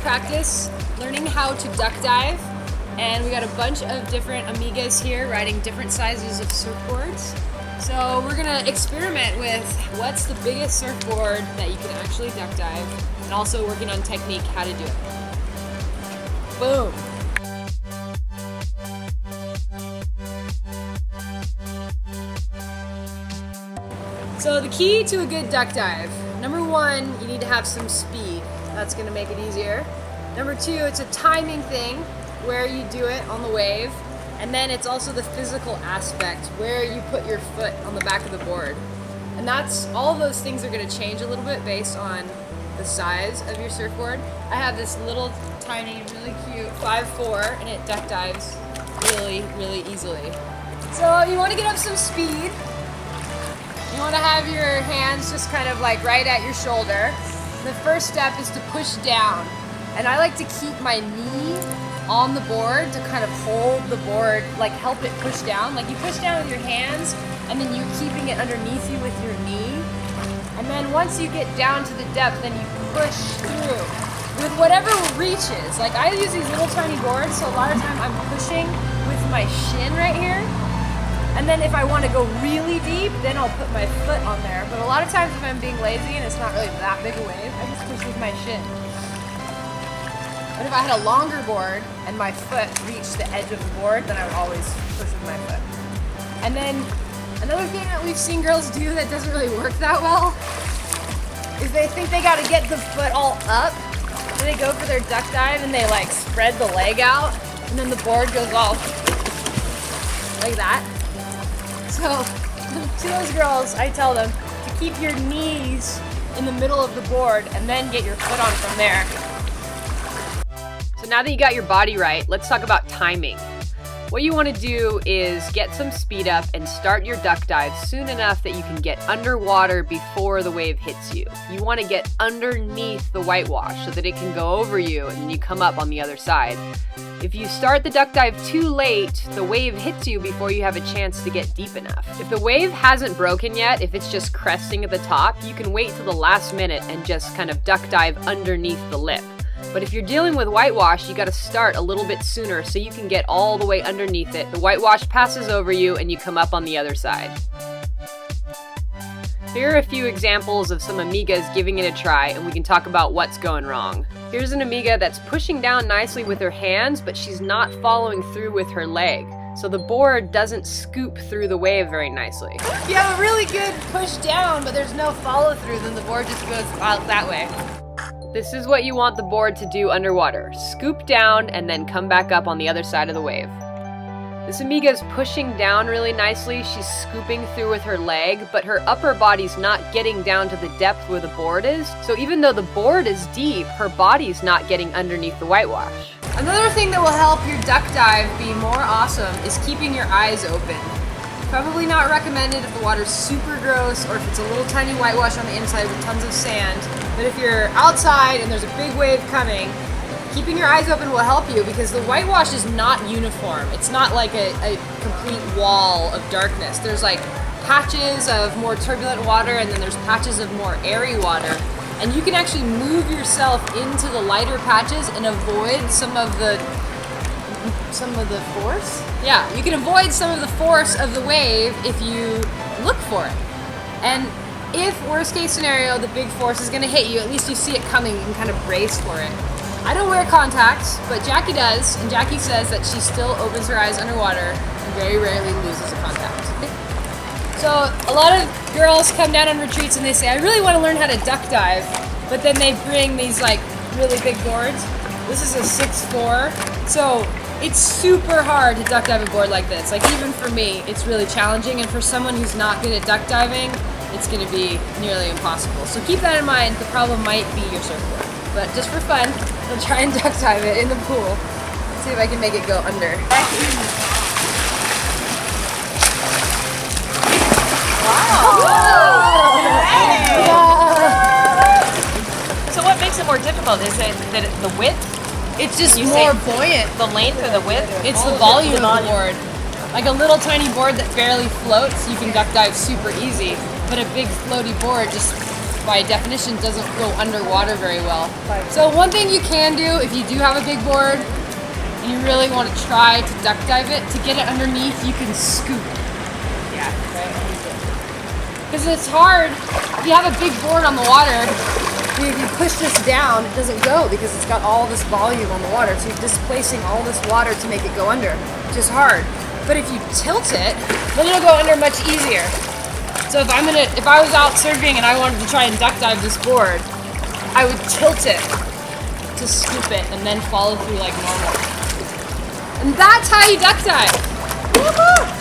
practice learning how to duck dive, and we got a bunch of different Amigas here riding different sizes of surfboards. So we're gonna experiment with what's the biggest surfboard that you can actually duck dive, and also working on technique, how to do it. Boom. So the key to a good duck dive, number one, you need to have some speed. That's gonna make it easier. Number two, it's a timing thing where you do it on the wave. And then it's also the physical aspect where you put your foot on the back of the board. And that's, all of those things are gonna change a little bit based on the size of your surfboard. I have this little tiny, really cute 5'4", and it duck dives really, really easily. So you wanna get up some speed. You want to have your hands just kind of like right at your shoulder. The first step is to push down. And I like to keep my knee on the board to kind of hold the board, like help it push down. Like you push down with your hands and then you're keeping it underneath you with your knee. And then once you get down to the depth, then you push through with whatever reaches. Like I use these little tiny boards, so a lot of time I'm pushing with my shin right here. And then if I want to go really deep, then I'll put my foot on there. But a lot of times if I'm being lazy and it's not really that big a wave, I just push with my shin. But if I had a longer board and my foot reached the edge of the board, then I would always push with my foot. And then another thing that we've seen girls do that doesn't really work that well is they think they got to get the foot all up. So they go for their duck dive and they like spread the leg out, and then the board goes all like that. So to those girls, I tell them to keep your knees in the middle of the board and then get your foot on from there. So now that you got your body right, let's talk about timing. What you want to do is get some speed up and start your duck dive soon enough that you can get underwater before the wave hits you. You want to get underneath the whitewash so that it can go over you and you come up on the other side. If you start the duck dive too late, the wave hits you before you have a chance to get deep enough. If the wave hasn't broken yet, if it's just cresting at the top, you can wait till the last minute and just kind of duck dive underneath the lip. But if you're dealing with whitewash, you gotta start a little bit sooner so you can get all the way underneath it. The whitewash passes over you and you come up on the other side. Here are a few examples of some Amigas giving it a try, and we can talk about what's going wrong. Here's an Amiga that's pushing down nicely with her hands, but she's not following through with her leg. So the board doesn't scoop through the wave very nicely. If you have a really good push down, but there's no follow through, then the board just goes out that way. This is what you want the board to do underwater. Scoop down and then come back up on the other side of the wave. This Amiga is pushing down really nicely. She's scooping through with her leg, but her upper body's not getting down to the depth where the board is. So even though the board is deep, her body's not getting underneath the whitewash. Another thing that will help your duck dive be more awesome is keeping your eyes open. Probably not recommended if the water's super gross or if it's a little tiny whitewash on the inside with tons of sand. But if you're outside and there's a big wave coming, keeping your eyes open will help you because the whitewash is not uniform. It's not like a complete wall of darkness. There's like patches of more turbulent water and then there's patches of more airy water. And you can actually move yourself into the lighter patches and avoid some of the force? Yeah, you can avoid some of the force of the wave if you look for it. And if, worst case scenario, the big force is gonna hit you, at least you see it coming and kind of brace for it. I don't wear contacts, but Jackie does, and Jackie says that she still opens her eyes underwater and very rarely loses a contact. So a lot of girls come down on retreats and they say, I really want to learn how to duck dive, but then they bring these like really big boards. This is a 6'4", so it's super hard to duck dive a board like this. Like even for me, it's really challenging, and for someone who's not good at duck diving, it's going to be nearly impossible. So keep that in mind. The problem might be your surfboard. But just for fun, I'll try and duck dive it in the pool. Let's see if I can make it go under. Wow! So what makes it more difficult? Is it that the width? It's just more buoyant. The length or the width? It's the volume of the board. Like a little tiny board that barely floats, you can duck dive super easy. But a big floaty board just by definition doesn't go underwater very well. So one thing you can do if you do have a big board and you really want to try to duck dive it, to get it underneath, you can scoop it. Yeah, right. Because it's hard. If you have a big board on the water, if you push this down, it doesn't go because it's got all this volume on the water. So you're displacing all this water to make it go under, which is hard. But if you tilt it, then it'll go under much easier. So if I was out surfing and I wanted to try and duck dive this board, I would tilt it to scoop it and then follow through like normal. And that's how you duck dive. Woohoo!